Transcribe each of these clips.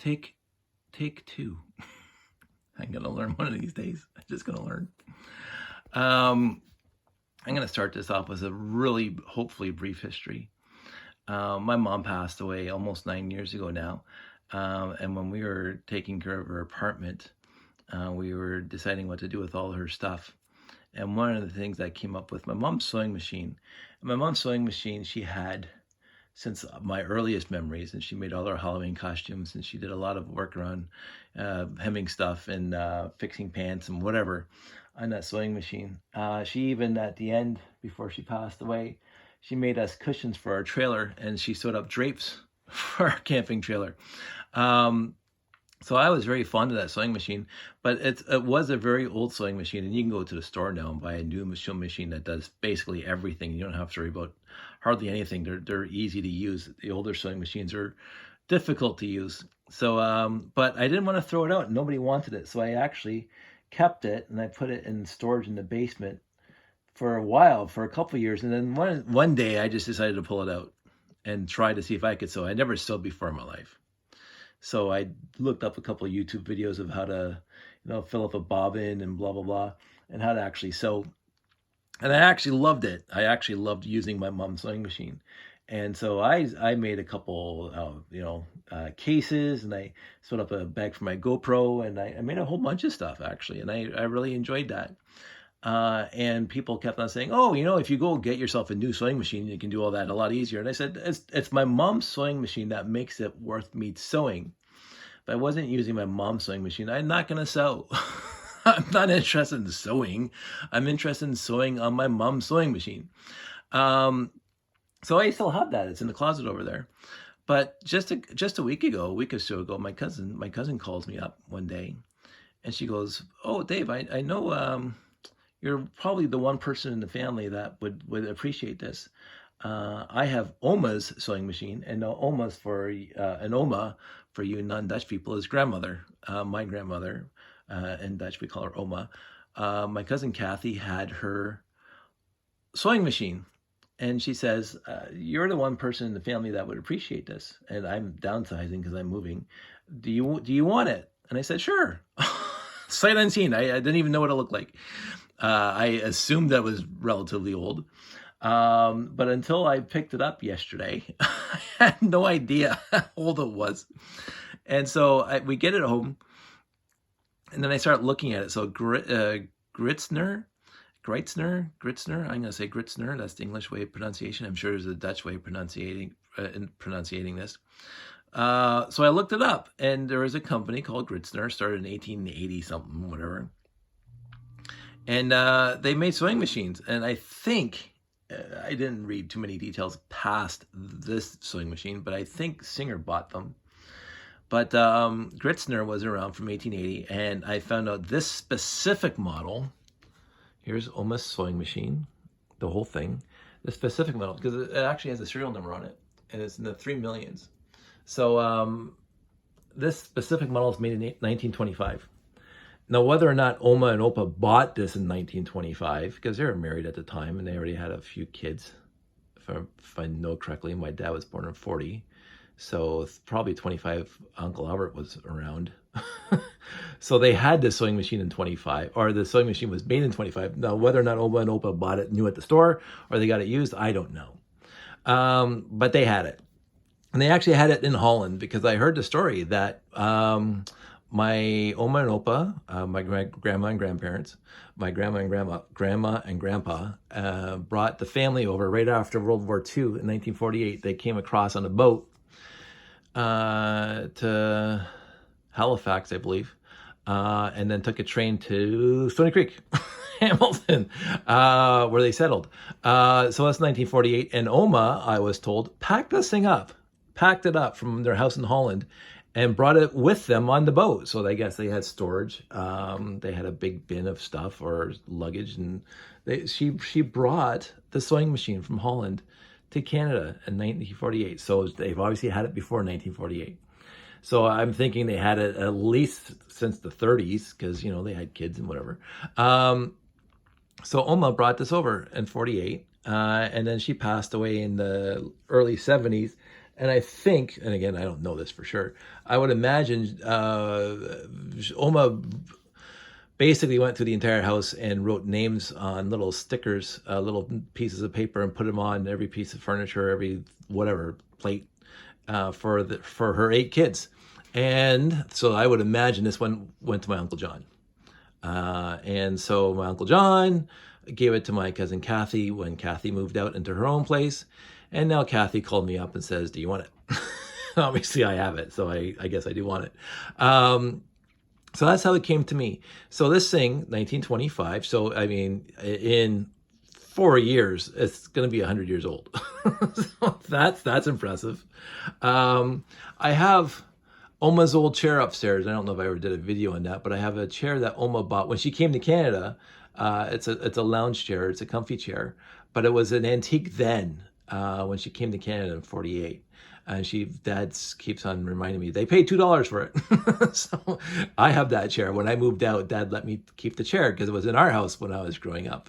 Take two. I'm gonna learn one of these days. I'm just gonna learn. I'm gonna start this off with a really, hopefully, brief history. My mom passed away almost 9 years ago now, and when we were taking care of her apartment, we were deciding what to do with all her stuff. And one of the things that came up with my mom's sewing machine. And my mom's sewing machine, she had since my earliest memories, and she made all our Halloween costumes, and she did a lot of work around hemming stuff and fixing pants and whatever on that sewing machine. She even, at the end, before she passed away, she made us cushions for our trailer, and she sewed up drapes for our camping trailer. So I was very fond of that sewing machine, but it was a very old sewing machine, and you can go to the store now and buy a new sewing machine that does basically everything. You don't have to worry about hardly anything. They're easy to use. The older sewing machines are difficult to use. So, but I didn't want to throw it out. Nobody wanted it, so I actually kept it, and I put it in storage in the basement for a while, for a couple of years, and then one day I just decided to pull it out and try to see if I could sew. I never sewed before in my life. So I looked up a couple of YouTube videos of how to, fill up a bobbin and blah, blah, blah, and how to actually sew. And I actually loved it. I actually loved using my mom's sewing machine. And so I made a couple, cases, and I sewed up a bag for my GoPro, and I made a whole bunch of stuff, actually. And I really enjoyed that. And people kept on saying, oh, if you go get yourself a new sewing machine, you can do all that a lot easier. And I said, it's my mom's sewing machine that makes it worth me sewing. If I wasn't using my mom's sewing machine, I'm not going to sew. I'm not interested in sewing. I'm interested in sewing on my mom's sewing machine. So I still have that. It's in the closet over there. But just a week or so ago, my cousin calls me up one day, and she goes, oh, Dave, I know, you're probably the one person in the family that would appreciate this. I have Oma's sewing machine, and Oma's for an Oma for you non-Dutch people is grandmother. My grandmother, in Dutch we call her Oma. My cousin Kathy had her sewing machine, and she says, "You're the one person in the family that would appreciate this, and I'm downsizing because I'm moving. Do you want it?" And I said, "Sure." Sight unseen. I didn't even know what it looked like. I assumed that was relatively old. But until I picked it up yesterday, I had no idea how old it was. And so we get it home, and then I start looking at it. So Gritzner, I'm going to say Gritzner. That's the English way of pronunciation. I'm sure there's a Dutch way of pronunciating this. So I looked it up, and there was a company called Gritzner, started in 1880 something, whatever. And they made sewing machines. And I think, I didn't read too many details past this sewing machine, but I think Singer bought them. But Gritzner was around from 1880, and I found out this specific model. Here's Oma's sewing machine, the whole thing. The specific model, because it actually has a serial number on it, and it's in the 3 millions. So this specific model is made in 1925. Now, whether or not Oma and Opa bought this in 1925, because they were married at the time and they already had a few kids, if I know correctly, my dad was born in 40, so probably 25, Uncle Albert was around. So they had this sewing machine in 25, or the sewing machine was made in 25. Now, whether or not Oma and Opa bought it new at the store or they got it used, I don't know. But they had it. And they actually had it in Holland, because I heard the story that my Oma and Opa, my grandma and grandparents, my grandma and grandpa brought the family over right after World War II in 1948. They came across on a boat to Halifax, I believe, and then took a train to Stony Creek, Hamilton, where they settled. So that's 1948. And Oma, I was told, packed it up from their house in Holland and brought it with them on the boat. So I guess they had storage. They had a big bin of stuff or luggage, and she brought the sewing machine from Holland to Canada in 1948. So they've obviously had it before 1948. So I'm thinking they had it at least since the 30s, because, they had kids and whatever. So Oma brought this over in 48, and then she passed away in the early 70s. And I think, and again, I don't know this for sure, I would imagine Oma basically went through the entire house and wrote names on little stickers, little pieces of paper, and put them on every piece of furniture, every whatever plate, for her 8 kids. And so I would imagine this one went to my Uncle John. And so my Uncle John gave it to my cousin Kathy when Kathy moved out into her own place. And now Kathy called me up and says, do you want it? Obviously I have it, so I guess I do want it. So that's how it came to me. So this thing, 1925, so I mean, in 4 years, it's going to be 100 years old. So that's impressive. I have Oma's old chair upstairs. I don't know if I ever did a video on that, but I have a chair that Oma bought when she came to Canada. It's a lounge chair. It's a comfy chair, but it was an antique then when she came to Canada in 48. And Dad keeps on reminding me, they paid $2 for it. So I have that chair. When I moved out, Dad let me keep the chair because it was in our house when I was growing up.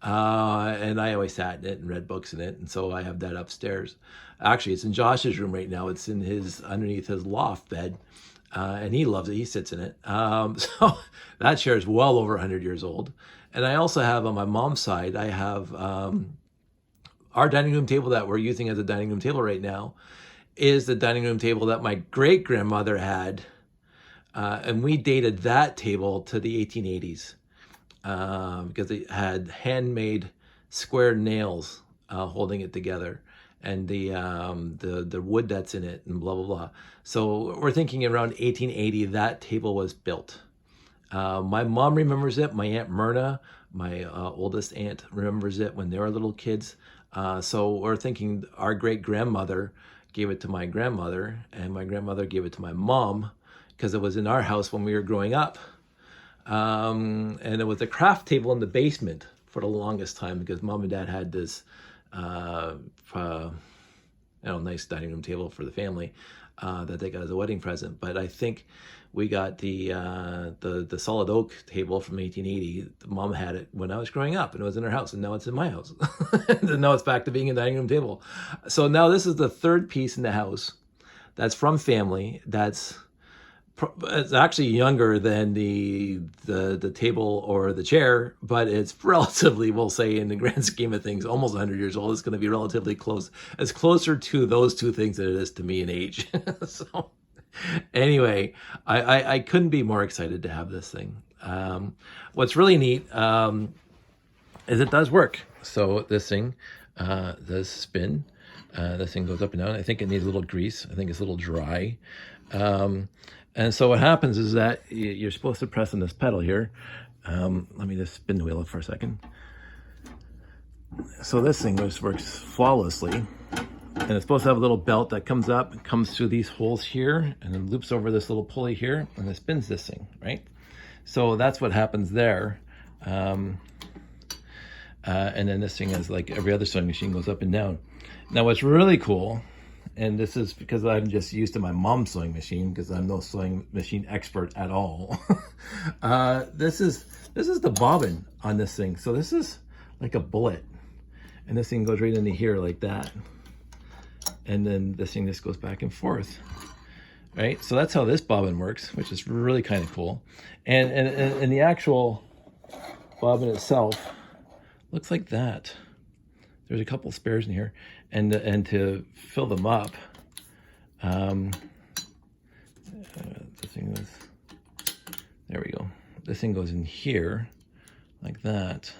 And I always sat in it and read books in it. And so I have that upstairs. Actually, it's in Josh's room right now. It's in underneath his loft bed. And he loves it. He sits in it. So that chair is well over 100 years old. And I also have on my mom's side, I have our dining room table that we're using as a dining room table right now is the dining room table that my great-grandmother had. And we dated that table to the 1880s because it had handmade square nails holding it together, and the wood that's in it, and blah, blah, blah. So we're thinking around 1880 that table was built. My mom remembers it. My Aunt Myrna, my oldest aunt, remembers it when they were little kids. So we're thinking our great-grandmother gave it to my grandmother, and my grandmother gave it to my mom because it was in our house when we were growing up. And it was a craft table in the basement for the longest time because Mom and Dad had this nice dining room table for the family that they got as a wedding present. But I think we got the solid oak table from 1880. Mom had it when I was growing up, and it was in her house, and now it's in my house. And now it's back to being a dining room table. So now this is the third piece in the house that's from family. It's actually younger than the table or the chair, but it's relatively, we'll say, in the grand scheme of things, almost 100 years old. It's going to be relatively close. It's closer to those two things than it is to me in age. So anyway, I couldn't be more excited to have this thing. What's really neat is it does work. So this thing does spin. This thing goes up and down. I think it needs a little grease. I think it's a little dry. And so what happens is that you're supposed to press on this pedal here. Let me just spin the wheel for a second. So this thing just works flawlessly. And it's supposed to have a little belt that comes up and comes through these holes here and then loops over this little pulley here and it spins this thing, right? So that's what happens there. And then this thing is like every other sewing machine, goes up and down. Now what's really cool, and this is because I'm just used to my mom's sewing machine because I'm no sewing machine expert at all. This is the bobbin on this thing. So this is like a bullet, and this thing goes right into here like that. And then this thing just goes back and forth, right? So that's how this bobbin works, which is really kind of cool. And the actual bobbin itself looks like that. There's a couple spares in here, and to fill them up, this thing goes, there we go. This thing goes in here like that.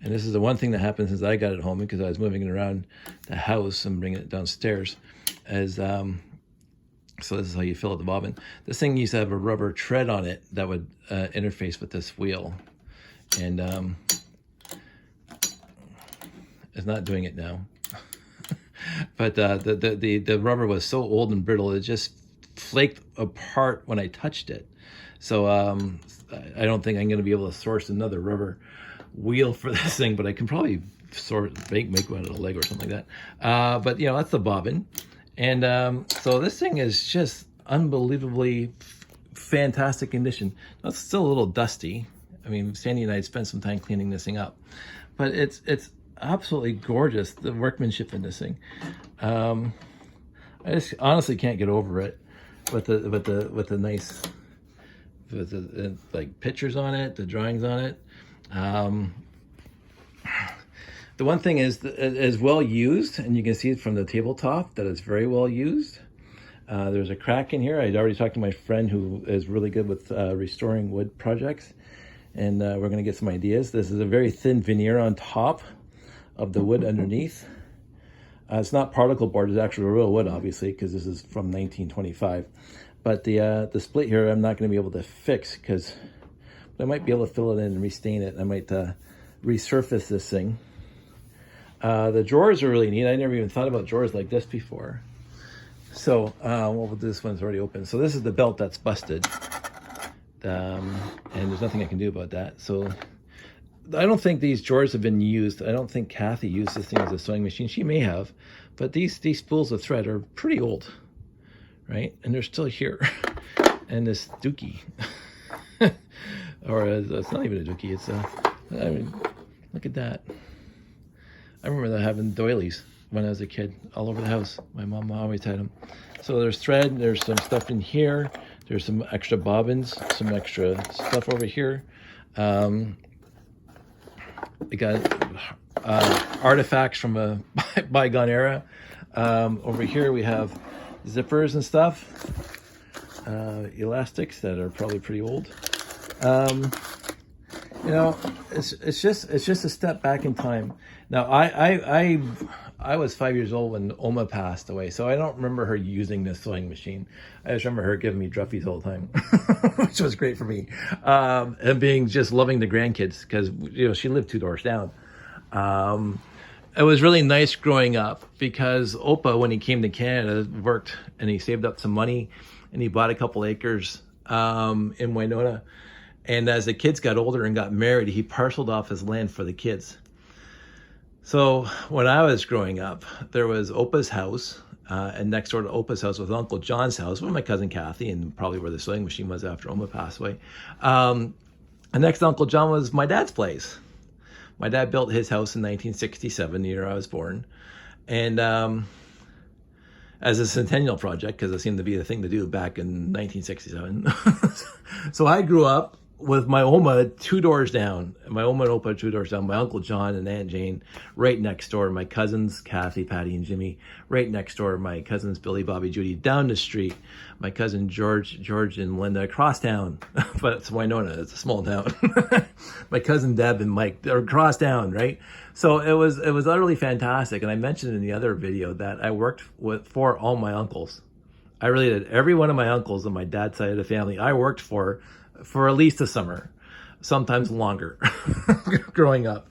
And this is the one thing that happened since I got it home, because I was moving it around the house and bringing it downstairs. So this is how you fill out the bobbin. This thing used to have a rubber tread on it that would interface with this wheel. And it's not doing it now. But the rubber was so old and brittle, it just flaked apart when I touched it. So I don't think I'm going to be able to source another rubber wheel for this thing, but I can probably make one out of a leg or something like that. But you know, that's the bobbin. And so this thing is just unbelievably fantastic condition. Now, it's still a little dusty. I mean, Sandy and I spent some time cleaning this thing up, but it's absolutely gorgeous, the workmanship in this thing. I just honestly can't get over it with the nice, with the like pictures on it, the drawings on it. The one thing is it is well used, and you can see it from the tabletop that it's very well used. There's a crack in here. I'd already talked to my friend who is really good with restoring wood projects, and we're going to get some ideas. This is a very thin veneer on top of the wood underneath. It's not particle board, it's actually real wood, obviously, because this is from 1925. But the split here, I'm not going to be able to fix, but I might be able to fill it in and restain it. I might resurface this thing. The drawers are really neat. I never even thought about drawers like this before. So, well, this one's already open. So this is the belt that's busted. And there's nothing I can do about that. So I don't think these drawers have been used. I don't think Kathy used this thing as a sewing machine. She may have, but these spools of thread are pretty old, right? And they're still here. And this dookie, or it's not even a dookie. It's I mean, look at that. I remember having doilies when I was a kid all over the house. My mom always had them. So there's thread, there's some stuff in here, there's some extra bobbins, some extra stuff over here. We got artifacts from a bygone era. Over here we have zippers and stuff, elastics that are probably pretty old. You know, it's just a step back in time. Now, I was 5 years old when Oma passed away, so I don't remember her using this sewing machine. I just remember her giving me druffies all the time, which was great for me, and being just loving the grandkids, because you know she lived 2 doors down. It was really nice growing up because Opa, when he came to Canada, worked and he saved up some money, and he bought a couple acres in Winona. And as the kids got older and got married, he parceled off his land for the kids. So when I was growing up, there was Opa's house, and next door to Opa's house was Uncle John's house with my cousin Kathy, and probably where the sewing machine was after Oma passed away. And next to Uncle John was my dad's place. My dad built his house in 1967, the year I was born. And as a centennial project, because it seemed to be the thing to do back in 1967. So I grew up with my Oma 2 doors down, my Oma and Opa 2 doors down, my Uncle John and Aunt Jane right next door, my cousins Kathy, Patty, and Jimmy right next door, my cousins Billy, Bobby, Judy down the street, my cousin George, and Linda across town, but it's Winona, it's a small town. My cousin Deb and Mike, they're across town, right? So it was utterly fantastic, and I mentioned in the other video that I worked for all my uncles. I really did. Every one of my uncles on my dad's side of the family, I worked for at least a summer, sometimes longer, growing up.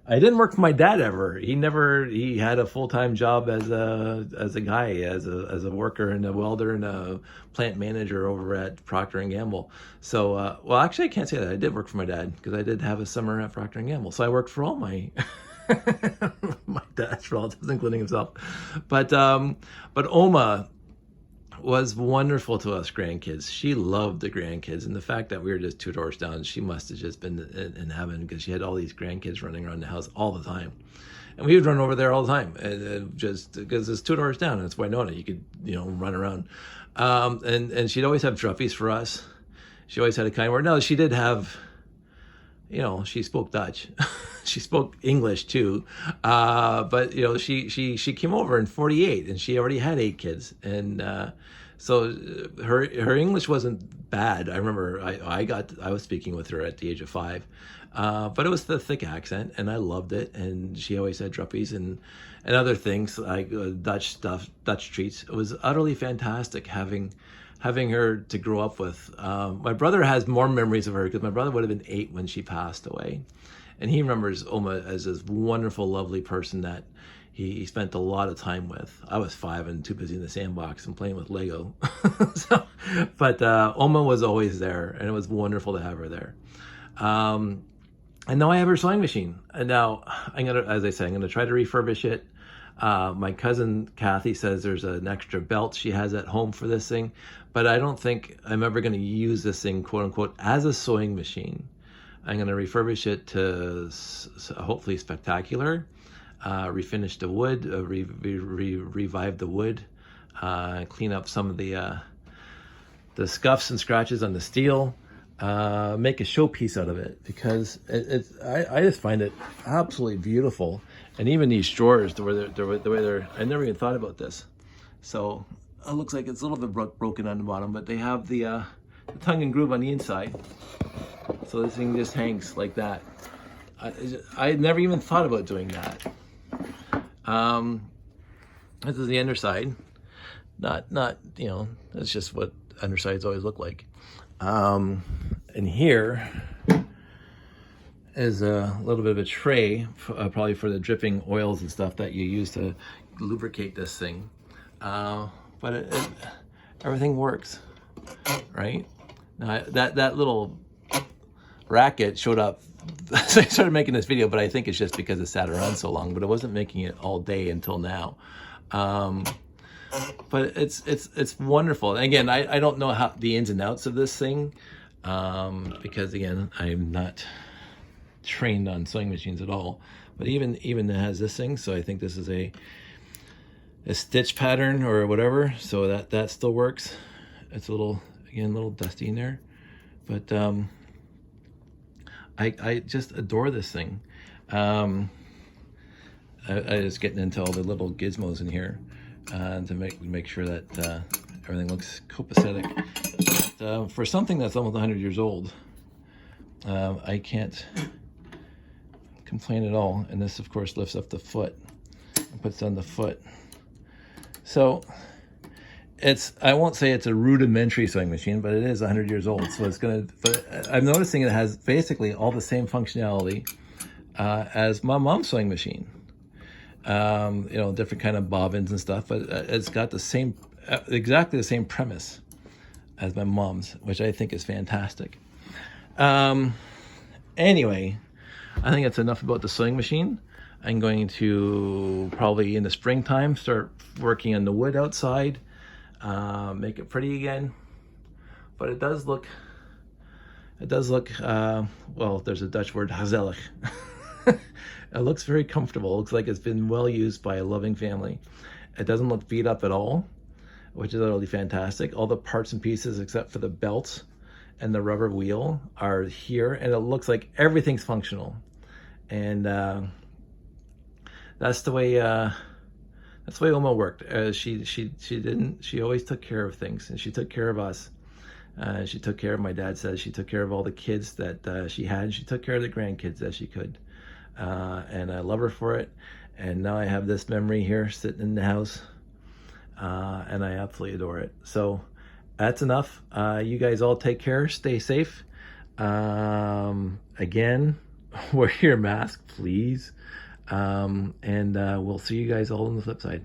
I didn't work for my dad ever. He had a full-time job as a guy, as a worker and a welder and a plant manager over at Procter & Gamble. So, well, actually I can't say that. I did work for my dad because I did have a summer at Procter & Gamble. So I worked for all my my dad's relatives, including himself. But Oma was wonderful to us grandkids. She loved the grandkids, and the fact that we were just 2 doors down, she must have just been in heaven because she had all these grandkids running around the house all the time. And we would run over there all the time, and just because it's 2 doors down and it's Winona, you could run around. And she'd always have druffies for us. She always had a kind word. No, she did have, she spoke Dutch. She spoke English too, but she came over in '48 and she already had 8 kids, and so her English wasn't bad. I remember I was speaking with her at the age of 5, but it was the thick accent, and I loved it. And she always had druppies and other things like Dutch stuff, Dutch treats. It was utterly fantastic having her to grow up with. My brother has more memories of her because my brother would have been 8 when she passed away. And he remembers Oma as this wonderful, lovely person that he spent a lot of time with. I was 5 and too busy in the sandbox and playing with Lego. But Oma was always there, and it was wonderful to have her there. And now I have her sewing machine. And now I'm gonna try to refurbish it. My cousin Kathy says there's an extra belt she has at home for this thing, but I don't think I'm ever going to use this thing, quote unquote, as a sewing machine. I'm going to refurbish it to hopefully spectacular. refinish the wood, revive the wood, clean up some of the scuffs and scratches on the steel, make a showpiece out of it, because I just find it absolutely beautiful. And even these drawers, the way they're, I never even thought about this. So it looks like it's a little bit broken on the bottom, but they have the tongue and groove on the inside. So this thing just hangs like that. I never even thought about doing that. This is the underside. Not you know, that's just what undersides always look like. And here is a little bit of a tray, probably for the dripping oils and stuff that you use to lubricate this thing. But everything works, right? Now, that little racket showed up. So I started making this video, but I think it's just because it sat around so long, but I wasn't making it all day until now. But it's wonderful. And again, I don't know how the ins and outs of this thing, because again, I'm not trained on sewing machines at all. But even it has this thing, so I think this is a stitch pattern or whatever, so that still works. It's a little dusty in there, but I just adore this thing. I was getting into all the little gizmos in here to make sure that everything looks copacetic. But, for something that's almost 100 years old, I can't complain at all. And this, of course, lifts up the foot and puts on the foot. So I won't say it's a rudimentary sewing machine, but it is 100 years old. So but I'm noticing it has basically all the same functionality as my mom's sewing machine. You know, different kind of bobbins and stuff, but it's got the same, exactly the same premise as my mom's, which I think is fantastic. Anyway, I think that's enough about the sewing machine. I'm going to probably in the springtime start working on the wood outside, make it pretty again. But it does look, well, there's a Dutch word, gezellig. It looks very comfortable. It looks like it's been well used by a loving family. It doesn't look beat up at all, which is utterly fantastic. All the parts and pieces except for the belt and the rubber wheel are here, and it looks like everything's functional. And that's the way Oma worked. She always took care of things, and she took care of us. She took care of, my dad says, she took care of all the kids that she had. She took care of the grandkids as she could. And I love her for it. And now I have this memory here sitting in the house, and I absolutely adore it. So that's enough. You guys all take care, stay safe. Again, wear your mask, please. And we'll see you guys all on the flip side.